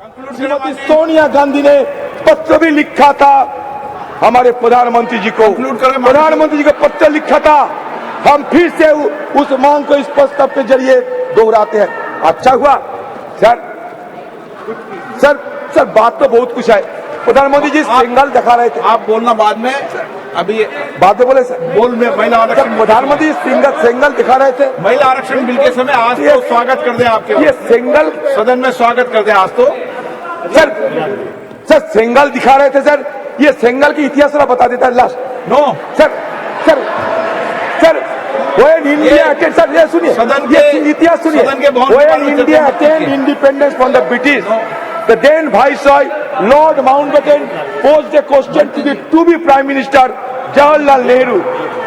श्रीमती सोनिया गांधी ने पत्र भी लिखा था हमारे प्रधानमंत्री जी को, प्रधानमंत्री जी को पत्र लिखा था। हम फिर से उस मांग को इस प्रस्ताव के जरिए दोहराते हैं। अच्छा हुआ सर, सर सर बात तो बहुत कुछ है। प्रधानमंत्री जी सिंगल दिखा रहे थे, आप बोलना बाद में, अभी बाद में बोले सर। बोल में महिला आरक्षण, प्रधानमंत्री सिंगल दिखा रहे थे। महिला आरक्षण बिल के समय आज तो स्वागत कर दे आपके, ये सिंगल सदन में स्वागत कर दे आज तो। सर सिंगल दिखा रहे थे सर, ये सिंगल की इतिहास बता देता है last. No sir sir sir when India attained, sir, ये सुनिए, ये इतिहास सुनिए। When India attained independence from the British, the then Viceroy Lord Mountbatten posed a question to be Prime Minister Jawaharlal Nehru.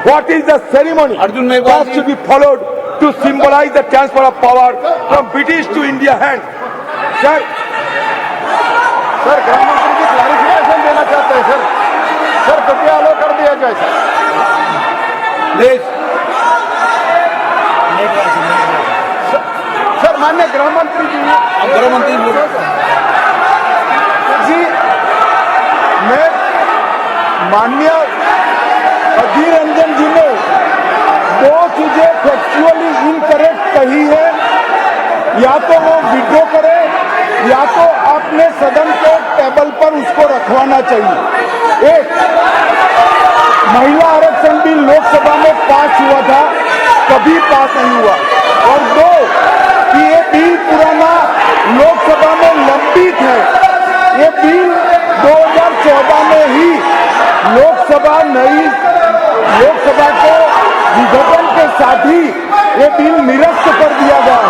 What is the ceremony that should be followed to symbolize the transfer of power from British to India hand? Sir, sir गृह मंत्री जी clarification देना चाहते हैं sir. Sir कृपया अलो कर दिया जाए sir. Please. Sir माननीय गृह मंत्री जी, गृह मंत्री जी मैं माननीय अधीर रंजन जी ने दो चीजें फैक्चुअली इनकरेक्ट कही है, या तो वो विड्रॉ करे या तो आपने सदन के टेबल पर उसको रखवाना चाहिए। एक, महिला आरक्षण बिल लोकसभा में पास हुआ था, कभी पास नहीं हुआ। और दो, कि ये बिल पुराना लोकसभा में लंबित है। ये बिल 2014 में ही लोकसभा को विघटन के साथ ही ये बिल निरस्त कर दिया गया।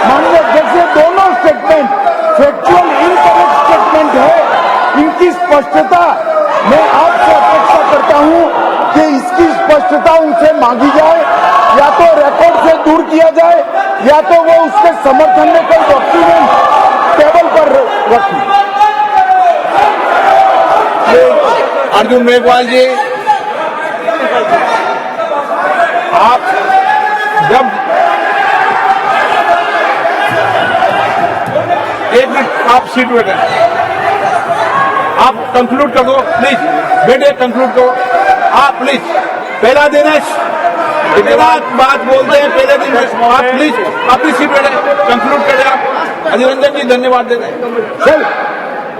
माननीय अध्यक्ष, दोनों स्टेटमेंट फैक्चुअल इनकरेक्ट स्टेटमेंट है, इनकी स्पष्टता मैं आपसे अपेक्षा करता हूं कि इसकी स्पष्टता उनसे मांगी जाए, या तो रिकॉर्ड से दूर किया जाए या तो वो उसके समर्थन में कोई डॉक्यूमेंट टेबल पर रखें। अर्जुन मेघवाल जी, आप जब एक मिनट आप सीट पे बैठे, आप कंक्लूड कर दो प्लीज, बेटे कंक्लूड करो आप प्लीज। पहला दिन है, इतने बात बोलते हैं पहले दिन में, आप प्लीज अपनी सीट पे कंक्लूड करें आप। अधीर रंजन जी धन्यवाद देते हैं। Sir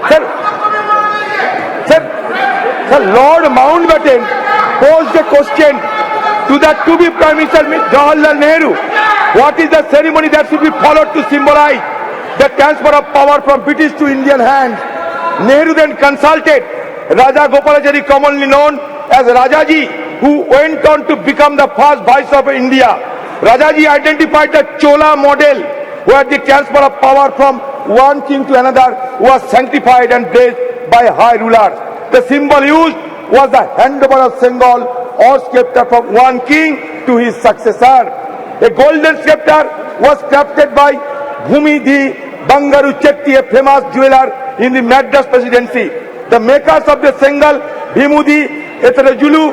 sir sir sir Lord Mountbatten posed a question to the to-be Prime Minister Jawaharlal Nehru. What is the ceremony that should be followed to symbolize the transfer of power from British to Indian hands? Nehru then consulted Raja Gopalachari, commonly known as Rajaji, who went on to become the first Viceroy of India. Rajaji identified the Chola model, where the transfer of power from one king to another was sanctified and blessed by high rulers. The symbol used was the handover of Bengal or scepter from one king to his successor. A golden scepter was crafted by Bhumidhi Bangaru Chetty, a famous jeweler in the Madras presidency. The makers of the Sengal, Bhimudi Etarajulu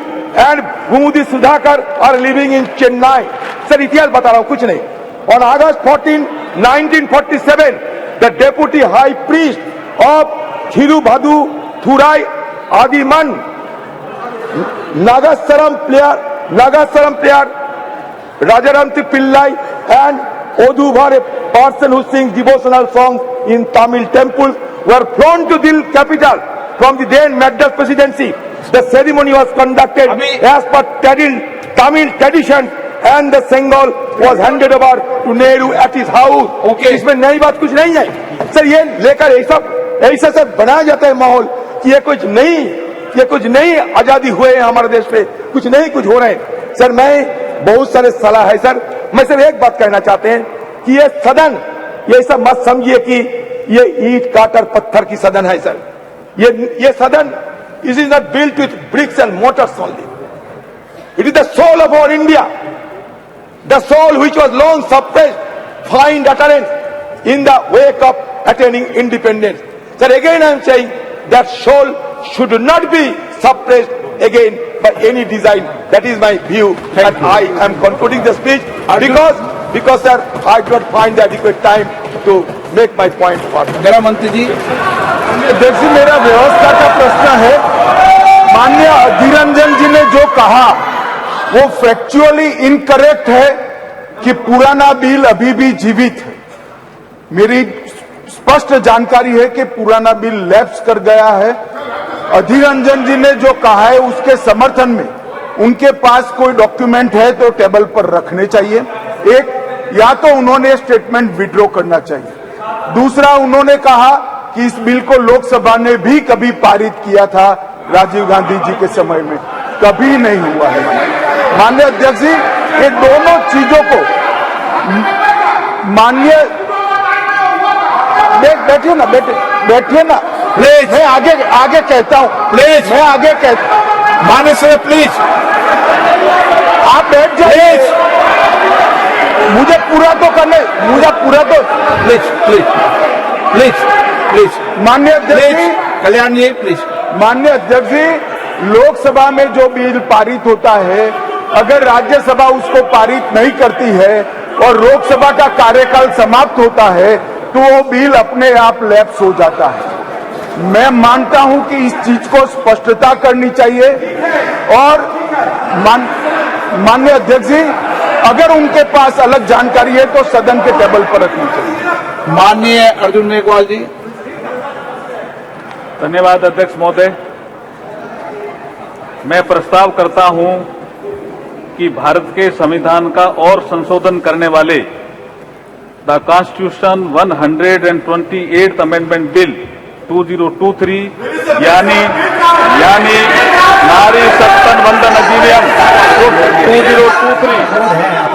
and Bhumudi Sudhakar are living in Chennai. Sir, इतिहास बता रहा हूँ, कुछ नहीं। On August 14, 1947, the deputy high priest of Thirubhadu Thurai Adiman, Nagasaram player Rajaranti Pillai and Oduvar, a person who sings devotional songs in Tamil temples, were flown to the capital from the then Madras presidency. The ceremony was conducted as per Tamil tradition and the Sengal was handed over to Nehru at his house. Okay. इसमें नई बात कुछ नहीं है sir, ये लेकर ऐसा सब बनाया जाता है माहौल कि ये कुछ नई आजादी हुए हैं हमारे देश पे, कुछ हो रहे हैं। सर मैं बहुत सारे सलाह है सर, मैं सिर्फ एक बात कहना चाहते हैं कि ये सदन, ये सब मत समझिए कि ये ईंट काटर पत्थर की सदन है सर। ये सदन, it is not built with bricks and mortars only, it is the soul of our India, the soul which was long suppressed, find utterance in the wake of attaining independence. Sir, again I am saying that soul should not be suppressed again by any design. That is my view, and I am concluding the speech because because sir, I don't find the adequate time to make my point further. गृह मंत्री जी, अध्यक्ष जी, मेरा व्यवस्था का प्रश्न है। माननीय अधीर रंजन जी ने जो कहा वो फैक्चुअली इनकरेक्ट है कि पुराना बिल अभी भी जीवित है। मेरी स्पष्ट जानकारी है कि पुराना बिल लैप्स कर गया है। अधीर रंजन जी ने जो कहा है उसके समर्थन में उनके पास कोई डॉक्यूमेंट है तो टेबल पर रखने चाहिए। एक, या तो उन्होंने स्टेटमेंट विड्रॉ करना चाहिए। दूसरा, उन्होंने कहा कि इस बिल को लोकसभा ने भी कभी पारित किया था राजीव गांधी जी के समय में, कभी नहीं हुआ है। माननीय अध्यक्ष जी, ये दोनों चीजों को माननीय बैठिए ना, बैठिए ना प्लीज, मैं आगे कहता हूं। प्लीज, मैं आगे कहता हूं। माननीय से प्लीज, आप बैठ जाइए। मुझे पूरा तो प्लीज प्लीज प्लीज प्लीज माननीय अध्यक्ष जी, कल्याण जी प्लीज। माननीय अध्यक्ष जी, लोकसभा में जो बिल पारित होता है, अगर राज्यसभा उसको पारित नहीं करती है और लोकसभा का कार्यकाल समाप्त होता है तो वो बिल अपने आप लैप्स हो जाता है। मैं मानता हूं कि इस चीज को स्पष्टता करनी चाहिए और माननीय अध्यक्ष जी, अगर उनके पास अलग जानकारी है तो सदन के टेबल पर रखनी चाहिए। माननीय अर्जुन मेघवाल जी। धन्यवाद अध्यक्ष महोदय। मैं प्रस्ताव करता हूं कि भारत के संविधान का और संशोधन करने वाले the constitution 128th amendment bill 2023 यानी नारी सत्तन वंदन अधिनियम 2023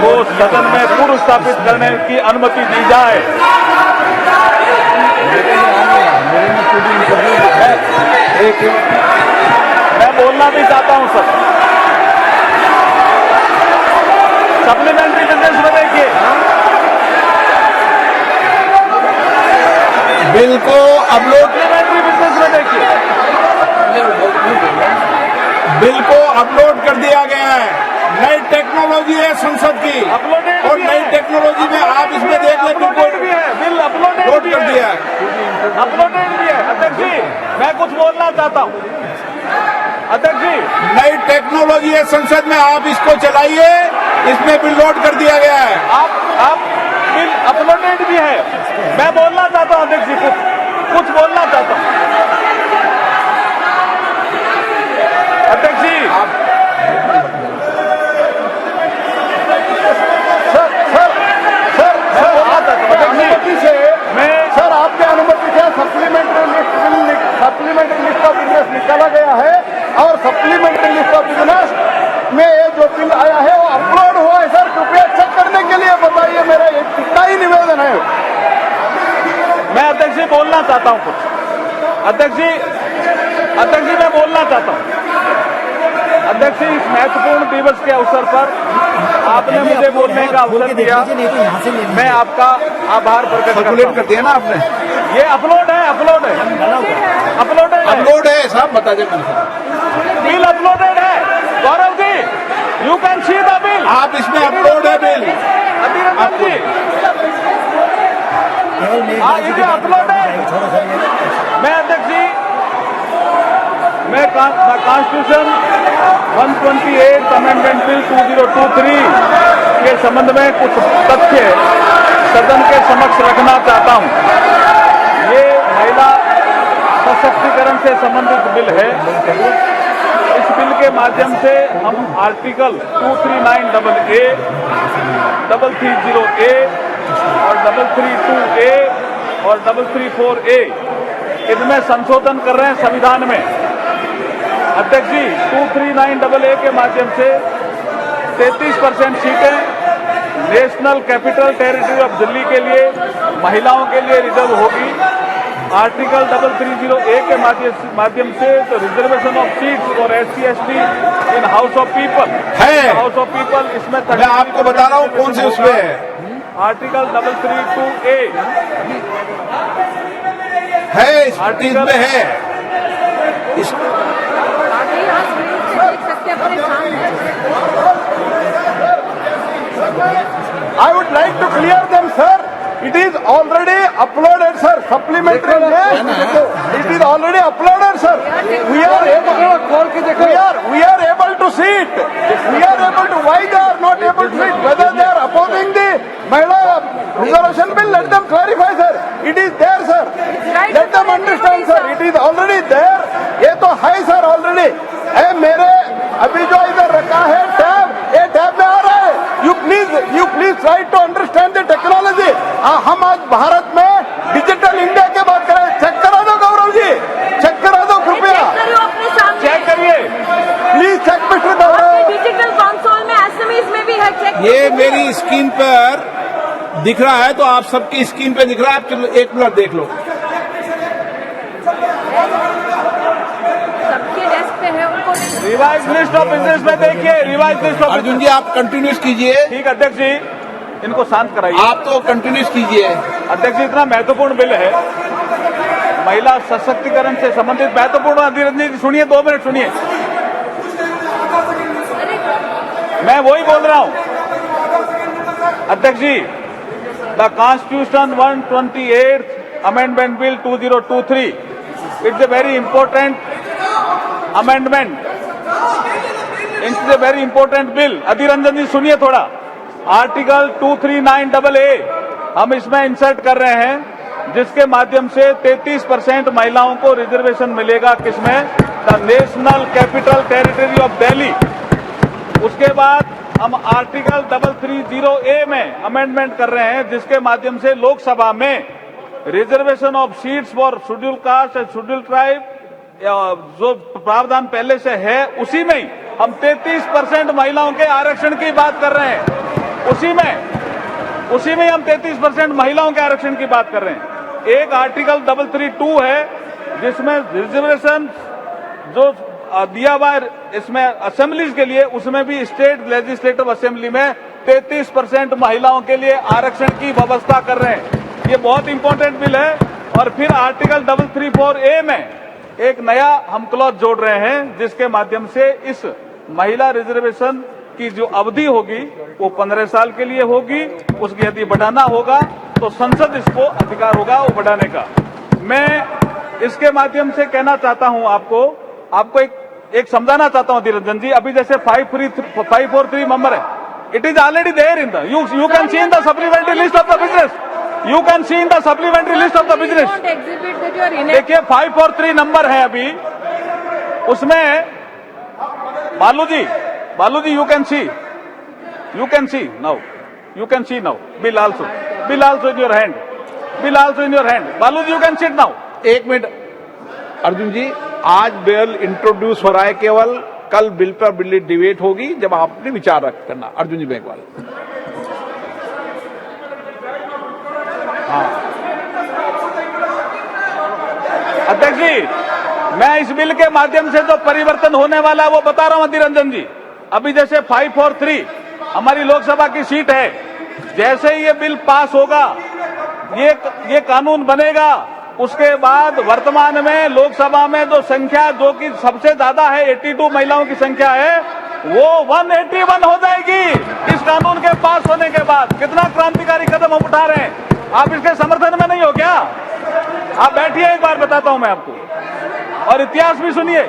को सदन में पूर्व स्थापित करने की अनुमति दी जाए। मैं बोलना भी चाहता हूं सर। सप्लीमेंट्री बिजनेस में देखिए, बिल को अपलोड, सप्लीमेंट्री बिजनेस में देखिए, बिल को अपलोड कर दिया गया है। नई टेक्नोलॉजी है संसद की, अपलोडेड और भी नई है। टेक्नोलॉजी में आप इसमें देख लें, अपलोडेड भी है, बिल अपलोडेड अपलोड भी कर है, दिया है। अपलोडेड भी है। अध्यक्ष जी, मैं कुछ बोलना चाहता हूं। अध्यक्ष जी, नई टेक्नोलॉजी है संसद में, आप इसको चलाइए। इसमें बिल लोड कर दिया गया है। आप बिल अपलोडेड भी है। मैं बोलना चाहता हूं अध्यक्ष जी, कुछ बोलना चाहता हूं। अध्यक्ष जी, मैं बोलना चाहता हूं। अनुमति से मैं सर, आपके अनुमति से सप्लीमेंट्री लिस्ट ऑफ बिजनेस निकाला गया है और सप्लीमेंट्री लिस्ट ऑफ बिजनेस में ये जो बिल आया है वो अपलोड हुआ है। सर, कृपया चेक करने के लिए बताइए, मेरा इतना ही निवेदन है। मैं अध्यक्ष जी बोलना चाहता हूं कुछ। अध्यक्ष जी, मैं बोलना चाहता हूं। अध्यक्ष जी, इस महत्वपूर्ण दिवस के अवसर पर आपने मुझे बोलने का अवसर दिया, मैं आपका आभार प्रकट करता सर्कुलेट हूं। कर दिया ना आपने। ये अपलोड है, अपलोड है साहब, बता दें बिल अपलोडेड है। Gaurav ji, you can see the bill. आप इसमें अपलोड है बिल। अधीर रंजन जी, ये अपलोड है। मैं अध्यक्ष जी, मैं कॉन्स्टिट्यूशन 128 अमेंडमेंट बिल 2023 के संबंध में कुछ तथ्य सदन के समक्ष रखना चाहता हूं। ये महिला सशक्तिकरण से संबंधित बिल है। इस बिल के माध्यम से हम आर्टिकल 239AA, 330A और 332A और 334A इनमें संशोधन कर रहे हैं संविधान में। अध्यक्ष जी, 239AA के माध्यम से 33% सीटें national capital territory of Delhi के लिए महिलाओं के लिए रिजर्व होगी। आर्टिकल 330A के माध्यम से तो reservation of seats for SC/ST in house of people है। हाउस ऑफ पीपल इसमें मैं आपको बता रहा हूँ कौन से उसमें है। आर्टिकल 332A है, इस चीज में है। इस I would like to clear them, sir. It is already uploaded, sir. Supplementary list. It is already uploaded, sir. We are able to see it. We are able to. Why they are not able to see it? Whether they are opposing the Mahila Reservation Bill, let them clarify, sir. It is there, sir. Let them understand, sir. It is already there. ये तो है, sir, already. ए मेरे अभी जो इधर रखा है tab, ये टैब में आ रहा है. You please try to understand the technology. हम आज भारत में डिजिटल इंडिया की बात करें. चेक करा दो गौरव जी, चेक करा दो कृपया. चेक करिए, please check mister Gaurav. Digital console में एसएमएस में भी है. चेक ये मेरी स्क्रीन पर दिख रहा है, तो आप सबकी स्क्रीन पे दिख रहा है. आप चलो एक मिनट देख लो. सबके डेस्क पे है, उनको रिवाइज लिस्ट ऑफ बिजनेस में देखिए. रिवाइज लिस्ट ऑफ अर्जुन जी आप कंटिन्यूस कीजिए. ठीक, अध्यक्ष जी इनको शांत कराइए. आप तो कंटिन्यूस कीजिए. अध्यक्ष जी इतना महत्वपूर्ण बिल है, महिला सशक्तिकरण से संबंधित महत्वपूर्ण. अधीर जी सुनिए, 2 मिनट सुनिए. मैं वही बोल रहा हूं अध्यक्ष जी. The constitution 128 amendment bill 2023 it's a very important amendment. It's a very important bill. Adhir Ranjan ji सुनिए थोड़ा. आर्टिकल 239AA हम इसमें इंसर्ट कर रहे हैं, जिसके माध्यम से 33% महिलाओं को रिजर्वेशन मिलेगा. किसमें? The national capital territory of Delhi. उसके बाद हम आर्टिकल 330A में अमेंडमेंट कर रहे हैं, जिसके माध्यम से लोकसभा में reservation of seats for schedule caste and schedule tribe जो प्रावधान पहले से है, उसी में ही हम 33% महिलाओं के आरक्षण की बात कर रहे हैं. उसी में हम 33% महिलाओं के आरक्षण की बात कर रहे हैं. एक आर्टिकल 332 है, जिसमें रिजर्वेशन जो दिया हुआ है इसमें असेंबलीज के लिए, उसमें भी स्टेट लेजिस्लेटिव असेंबली में 33% महिलाओं के लिए आरक्षण की व्यवस्था कर रहे हैं. ये बहुत इंपॉर्टेंट बिल है. और फिर आर्टिकल 334A में एक नया हम क्लॉज जोड़ रहे हैं, जिसके माध्यम से इस महिला रिजर्वेशन की जो अवधि होगी वो 15 साल के लिए होगी. उसकी यदि बढ़ाना होगा तो संसद इसको अधिकार होगा वो बढ़ाने का. मैं इसके माध्यम से कहना चाहता हूं आपको एक समझाना चाहता हूं धीरजन जी. अभी जैसे 543 नंबर है, it is already there in the you can see in the supplementary list of the business. You can see in the supplementary list of the business. देखिए 543 नंबर है अभी, उसमें Baalu ji you can see now. Bill also in your hand. Baalu ji you can sit now. एक मिनट अर्जुन जी, आज bill introduce हो रहा है केवल. कल बिल पर बिल डिबेट होगी, जब आप अपने विचार रख करना. अर्जुन जी मेघवाल. अध्यक्ष जी, मैं इस बिल के माध्यम से जो परिवर्तन होने वाला है वो बता रहा हूं अधीर रंजन जी. अभी जैसे 543 हमारी लोकसभा की सीट है, जैसे ही ये बिल पास होगा, ये कानून बनेगा, उसके बाद वर्तमान में लोकसभा में जो संख्या जो कि सबसे ज्यादा है 82 महिलाओं की संख्या है, वो 181 हो जाएगी इस कानून के पास होने के बाद. कितना क्रांतिकारी कदम हम उठा रहे हैं. आप इसके समर्थन में नहीं हो क्या? आप बैठिए, एक बार बताता हूं मैं आपको. और इतिहास भी सुनिए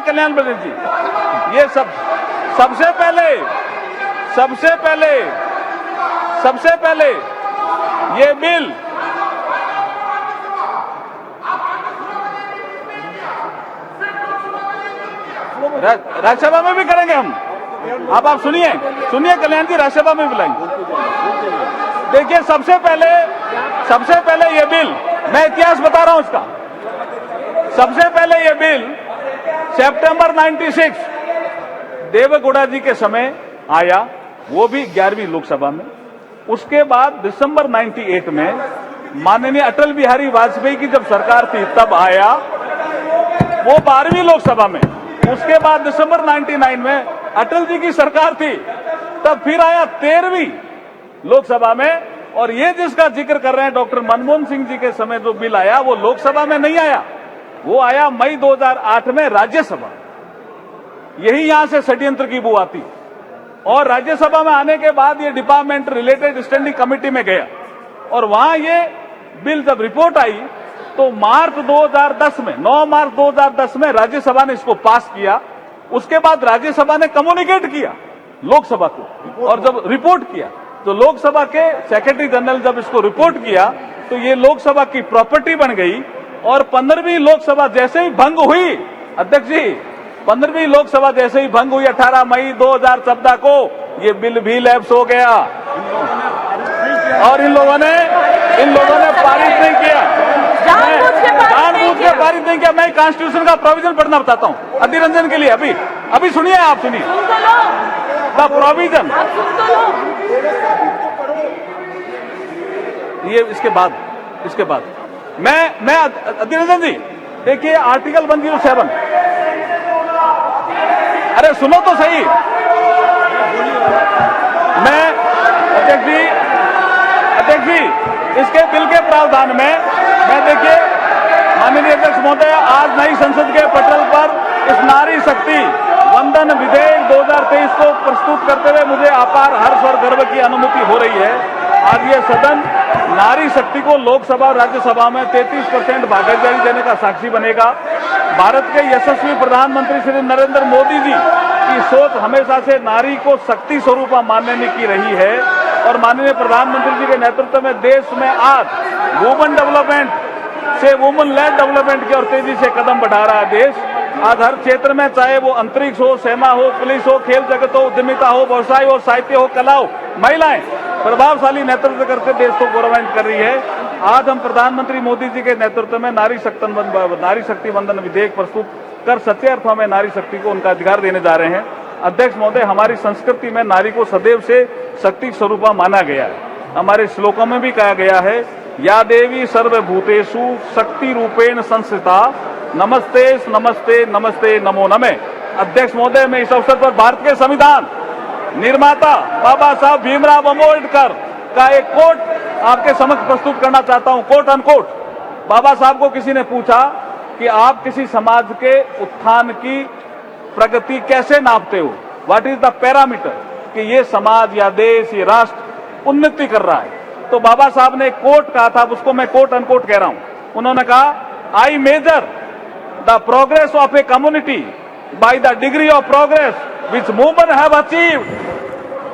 कल्याण प्रदेश जी. ये सबसे पहले ये बिल राज्यसभा में भी करेंगे हम. आप सुनिए कल्याण जी, राज्यसभा में भी लाएंगे. देखिए सबसे पहले ये बिल, मैं इतिहास बता रहा हूं इसका. सबसे पहले ये बिल सितंबर 96 देवेगौड़ा जी के समय आया, वो भी 11वीं लोकसभा में. उसके बाद दिसंबर 98 में माननीय अटल बिहारी वाजपेयी की जब सरकार थी तब आया, वो 12वीं लोकसभा में. उसके बाद दिसंबर 99 में अटल जी की सरकार थी, तब फिर आया 13वीं लोकसभा में. और ये जिसका जिक्र कर रहे हैं डॉक्टर मनमोहन सिंह जी के समय जो बिल आया, वो लोकसभा में नहीं आया, वो आया मई 2008 में राज्यसभा. यही यहां से षड्यंत्र की बू आती. और राज्यसभा में आने के बाद ये डिपार्टमेंट रिलेटेड स्टैंडिंग कमेटी में गया और वहां ये बिल जब रिपोर्ट आई तो मार्च 2010 में 9 मार्च 2010 में राज्यसभा ने इसको पास किया। उसके बाद राज्यसभा ने कम्युनिकेट किया लोकसभा को और जब रिपोर्ट किया तो लोकसभा के सेक्रेटरी जनरल जब इसको रिपोर्ट किया तो ये लोकसभा की प्रॉपर्टी बन गई और 15वीं लोकसभा जैसे ही भंग हुई, अध्यक्ष जी 15वीं लोकसभा जैसे ही भंग हुई 18 मई 2014 को ये बिल भी लैप्स हो गया और इन लोगों ने पारित नहीं किया, जानबूझ के पारित नहीं किया। मैं कॉन्स्टिट्यूशन का प्रोविजन पढ़ना बताता हूँ अधीर रंजन के लिए। अभी सुनिए, आप सुनिए द प्रोविजन। ये इसके बाद मैं अधीर रंजन जी देखिए आर्टिकल 107। अरे सुनो तो सही। मैं अध्यक्ष जी इसके बिल के प्रावधान में मैं देखिए माननीय अध्यक्ष महोदय, आज नई संसद के पटल पर इस नारी शक्ति वंदन विधेयक 2023 को प्रस्तुत करते हुए मुझे अपार हर्ष और गर्व की अनुभूति हो रही है। आज ये सदन नारी शक्ति को लोकसभा और राज्यसभा में 33% भागीदारी देने का साक्षी बनेगा। भारत के यशस्वी प्रधानमंत्री श्री नरेंद्र मोदी जी की सोच हमेशा से नारी को शक्ति स्वरूप मानने की रही है और माननीय प्रधानमंत्री जी के नेतृत्व में देश में आज वुमेन डेवलपमेंट से वुमेन लेड डेवलपमेंट की ओर तेजी से कदम बढ़ा रहा है देश। आज हर क्षेत्र में, चाहे वो अंतरिक्ष हो, सेना हो, पुलिस हो, खेल जगत हो, उद्यमिता हो, व्यवसाय हो, साहित्य हो, कला हो, महिलाएं प्रभावशाली नेतृत्व करके देश को गौरवान्वित कर रही है। आज हम प्रधानमंत्री मोदी जी के नेतृत्व में नारी शक्ति वंदन विधेयक प्रस्तुत कर सच्चे अर्थों में नारी शक्ति को उनका अधिकार देने जा रहे हैं। अध्यक्ष महोदय, हमारी संस्कृति में नारी को सदैव से शक्ति स्वरूपा माना गया है। हमारे श्लोकों में भी कहा गया है, या देवी सर्वभूतेषु शक्ति रूपेण संस्थिता, नमस्ते नमस्ते नमस्ते नमो नमे। अध्यक्ष महोदय, मैं इस अवसर पर भारत के संविधान निर्माता बाबा साहब भीमराव अम्बेडकर का एक कोट आपके समक्ष प्रस्तुत करना चाहता हूं, कोट अनकोट। बाबा साहब को किसी ने पूछा कि आप किसी समाज के उत्थान की प्रगति कैसे नापते हो, व्हाट इज द पैरामीटर कि ये समाज या देश, ये राष्ट्र उन्नति कर रहा है। तो बाबा साहब ने एक कोट कहा था, उसको मैं कोट अनकोट कह रहा हूं। उन्होंने कहा, I measure the progress of a community by the degree of progress which women have achieved,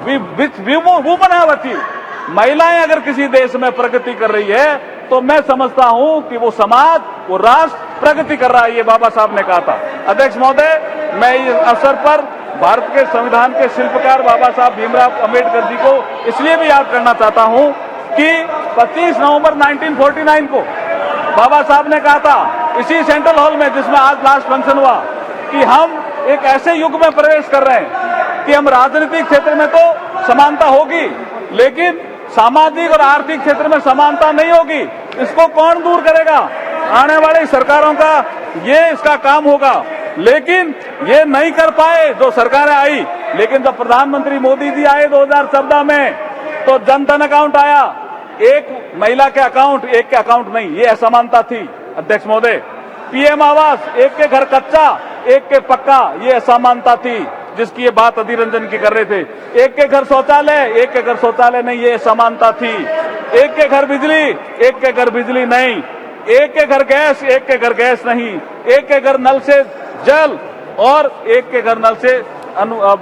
women have achieved. महिलाएं अगर किसी देश में प्रगति कर रही है तो मैं समझता हूं कि वो समाज, वो राष्ट्र प्रगति कर रहा है। ये बाबा साहब ने कहा था। अध्यक्ष महोदय, मैं इस अवसर पर भारत के संविधान के शिल्पकार बाबा साहब भीमराव अम्बेडकर जी को इसलिए भी याद करना चाहता हूं कि 25 नवंबर 1949 को बाबा साहब ने कहा था इसी सेंट्रल हॉल में, जिसमें आज लास्ट फंक्शन हुआ, कि हम एक ऐसे युग में प्रवेश कर रहे हैं कि हम राजनीतिक क्षेत्र में तो समानता होगी लेकिन सामाजिक और आर्थिक क्षेत्र में समानता नहीं होगी। इसको कौन दूर करेगा? आने वाली सरकारों का ये इसका काम होगा। लेकिन ये नहीं कर पाए जो सरकारें आई। लेकिन जब प्रधानमंत्री मोदी जी आए 2014 में तो जन धन अकाउंट आया, एक महिला के अकाउंट, एक के अकाउंट नहीं, ये असमानता थी। अध्यक्ष महोदय, पीएम आवास, एक के घर कच्चा एक के पक्का, ये असमानता थी जिसकी ये बात अधीर रंजन की कर रहे थे। एक के घर शौचालय, एक के घर शौचालय नहीं, ये समानता थी। एक के घर बिजली, एक के घर बिजली नहीं। एक के घर गैस, एक के घर गैस नहीं। एक के घर नल से जल और एक के घर नल से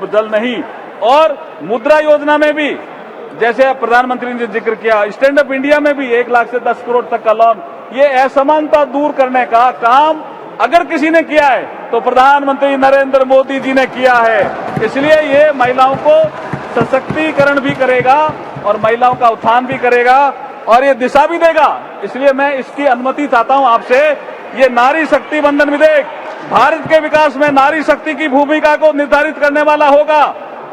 जल नहीं। और मुद्रा योजना में भी जैसे प्रधानमंत्री ने जिक्र किया, स्टैंड अप इंडिया में भी 1 लाख से 10 करोड़ तक का लोन। ये असमानता दूर करने का काम अगर किसी ने किया है तो प्रधानमंत्री नरेंद्र मोदी जी ने किया है। इसलिए ये महिलाओं को सशक्तिकरण भी करेगा और महिलाओं का उत्थान भी करेगा और ये दिशा भी देगा। इसलिए मैं इसकी अनुमति चाहता हूं आपसे। ये नारी शक्ति वंदन विधेयक भारत के विकास में नारी शक्ति की भूमिका को निर्धारित करने वाला होगा।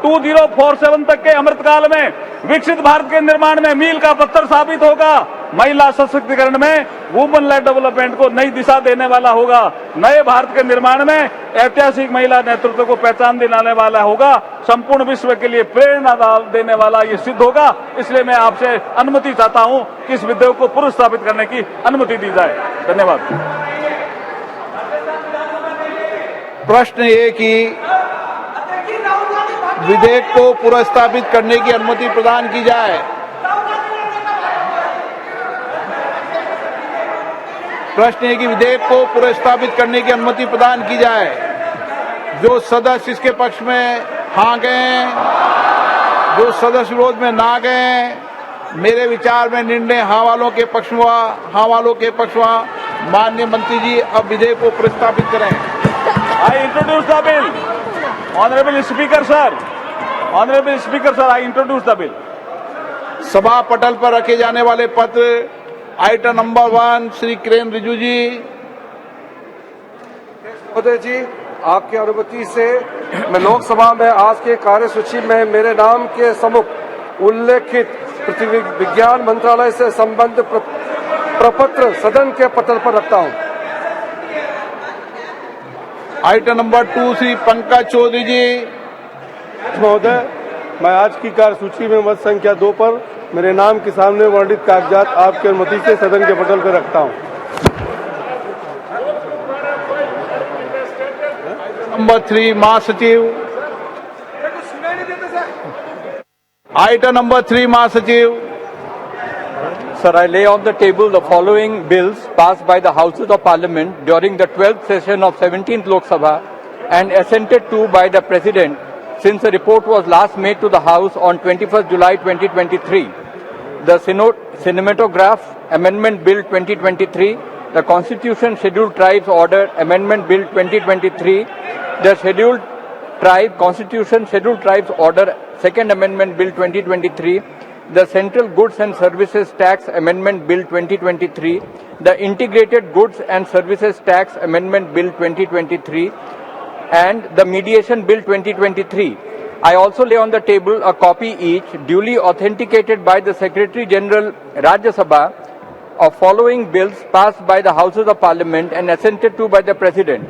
2047 तक के अमृतकाल में विकसित भारत के निर्माण में मील का पत्थर साबित होगा। महिला सशक्तिकरण में वुमेन लेड डेवलपमेंट को नई दिशा देने वाला होगा। नए भारत के निर्माण में ऐतिहासिक महिला नेतृत्व को पहचान दिलाने वाला होगा। संपूर्ण विश्व के लिए प्रेरणा देने वाला ये सिद्ध होगा। इसलिए मैं आपसे अनुमति चाहता हूं कि इस विधेयक को पुनः स्थापित करने की अनुमति दी जाए। धन्यवाद। प्रश्न ये कि विधेयक को पुनर्स्थापित करने की अनुमति प्रदान की जाए। प्रश्न है कि विधेयक को पुनर्स्थापित करने की अनुमति प्रदान की जाए। जो सदस्य इसके पक्ष में हाँ गए, जो सदस्य विरोध में ना गए, मेरे विचार में निर्णय हाँ वालों के पक्ष में हुआ, हाँ वालों के पक्ष हुआ। माननीय मंत्री जी अब विधेयक को प्रस्तावित करें। I introduce the bill. Honorable Speaker sir. Honorable Speaker sir, I introduce the bill. सभा पटल पर रखे जाने वाले पत्र आइटम नंबर 1 श्री किरेन रिजिजू जी। महोदय जी, आपकी अनुमति से मैं लोकसभा में आज के कार्यसूची में मेरे नाम के सम्मुख उल्लेखित पृथ्वी विज्ञान मंत्रालय से संबंध प्रपत्र सदन के पटल पर रखता हूं। आइटम नंबर 2 श्री पंकज चौधरी जी। महोदय, मैं आज की कार्यसूची में मत संख्या 2 पर मेरे नाम के सामने वर्णित कागजात आपकी अनुमति से सदन के पटल पर रखता हूं। नंबर 3 महासचिव। आइटम नंबर 3 महासचिव। Sir, I lay on the table the following bills passed by the Houses of Parliament during the 12th session of 17th Lok Sabha and assented to by the President since the report was last made to the House on 21st July 2023. The Cinematograph Amendment Bill 2023, the Constitution Scheduled Tribes Order Amendment Bill 2023, the Scheduled Tribe Constitution Scheduled Tribes Order Second Amendment Bill 2023, the Central Goods and Services Tax Amendment Bill 2023, the Integrated Goods and Services Tax Amendment Bill 2023, and the Mediation Bill 2023. I also lay on the table a copy each, duly authenticated by the Secretary General Rajya Sabha, of following bills passed by the Houses of Parliament and assented to by the President: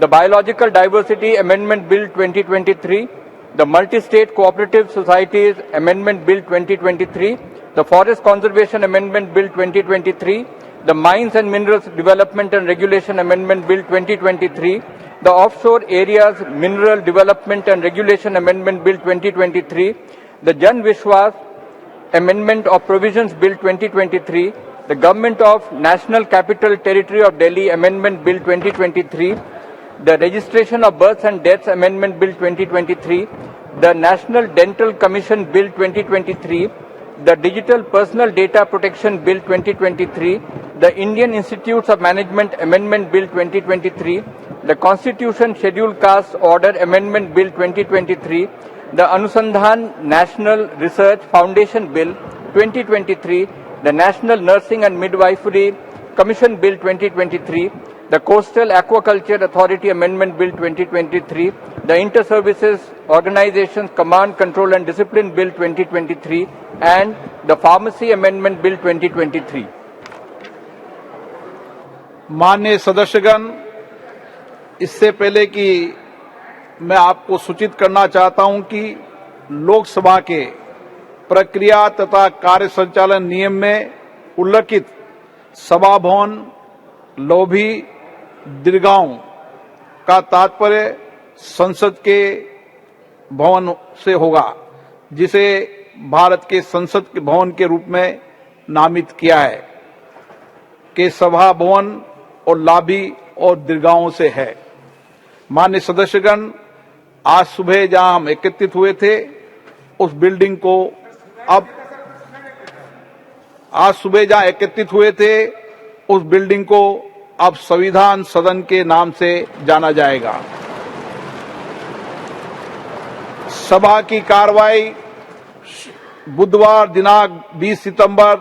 the Biological Diversity Amendment Bill 2023, the Multi-State Cooperative Societies Amendment Bill 2023, the Forest Conservation Amendment Bill 2023, the Mines and Minerals Development and Regulation Amendment Bill 2023, the Offshore Areas Mineral Development and Regulation Amendment Bill 2023, the Jan Vishwas Amendment of Provisions Bill 2023, the Government of National Capital Territory of Delhi Amendment Bill 2023, the Registration of Births and Deaths Amendment Bill 2023, the National Dental Commission Bill 2023, the Digital Personal Data Protection Bill 2023, the Indian Institutes of Management Amendment Bill 2023, the Constitution Scheduled Caste Order Amendment Bill 2023, the Anusandhan National Research Foundation Bill 2023, the National Nursing and Midwifery Commission Bill 2023, the Coastal Aquaculture Authority Amendment Bill 2023, the Inter-Services Organizations Command, Control and Discipline Bill 2023, and the Pharmacy Amendment Bill 2023. माननीय सदस्यगण, इससे पहले कि मैं आपको सूचित करना चाहता हूं कि लोकसभा के प्रक्रिया तथा कार्य संचालन नियम में उल्लिखित सभा भवन, लॉबी, दीर्घाओं का तात्पर्य संसद के भवन से होगा, जिसे भारत के संसद के भवन के रूप में नामित किया है, के सभा भवन और लॉबी और दीर्घाओं से है। माननीय सदस्यगण, आज सुबह जहां हम एकत्रित हुए थे उस बिल्डिंग को अब संविधान सदन के नाम से जाना जाएगा। सभा की कार्रवाई बुधवार दिनांक 20 सितंबर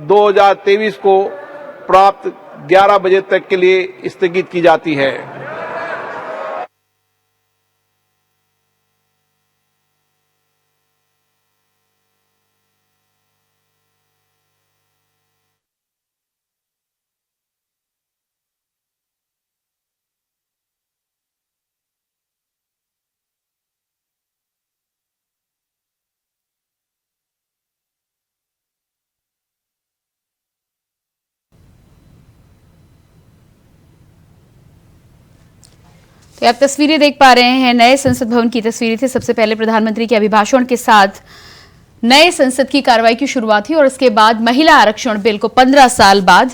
2023 को प्राप्त 11 बजे तक के लिए स्थगित की जाती है। तो आप तस्वीरें देख पा रहे हैं, नए संसद भवन की तस्वीरें थी। सबसे पहले प्रधानमंत्री के अभिभाषण के साथ नए संसद की कार्रवाई की शुरुआत हुई और उसके बाद महिला आरक्षण बिल को 15 साल बाद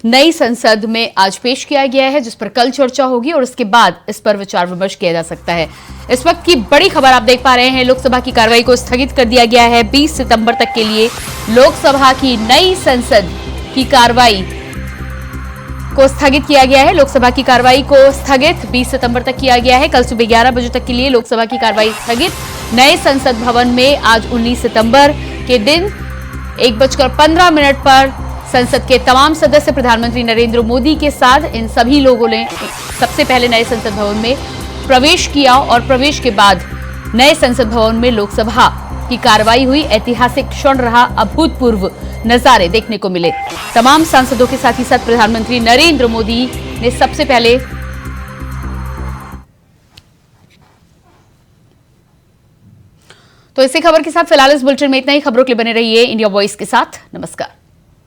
नई संसद में आज पेश किया गया है, जिस पर कल चर्चा होगी और उसके बाद इस पर विचार विमर्श किया जा सकता है। इस वक्त की बड़ी खबर आप देख पा रहे हैं, लोकसभा की कार्रवाई को स्थगित कर दिया गया है 20 सितंबर तक के लिए। लोकसभा की नई संसद की कार्रवाई को स्थगित किया गया है। लोकसभा की कार्रवाई को स्थगित 20 सितंबर तक किया गया है। कल सुबह 11 बजे तक के लिए लोकसभा की कार्रवाई स्थगित। नए संसद भवन में आज 19 सितंबर के दिन 1:15 पर संसद के तमाम सदस्य प्रधानमंत्री नरेंद्र मोदी के साथ इन सभी लोगों ने सबसे पहले नए संसद भवन में प्रवेश किया और प्रवेश के बाद नए संसद भवन में लोकसभा की कार्रवाई हुई। ऐतिहासिक क्षण रहा, अभूतपूर्व नजारे देखने को मिले। तमाम सांसदों के साथ ही साथ प्रधानमंत्री नरेंद्र मोदी ने सबसे पहले तो इसी खबर के साथ फिलहाल इस बुलेटिन में इतना ही। खबरों के लिए बने रहिए इंडिया वॉइस के साथ। नमस्कार।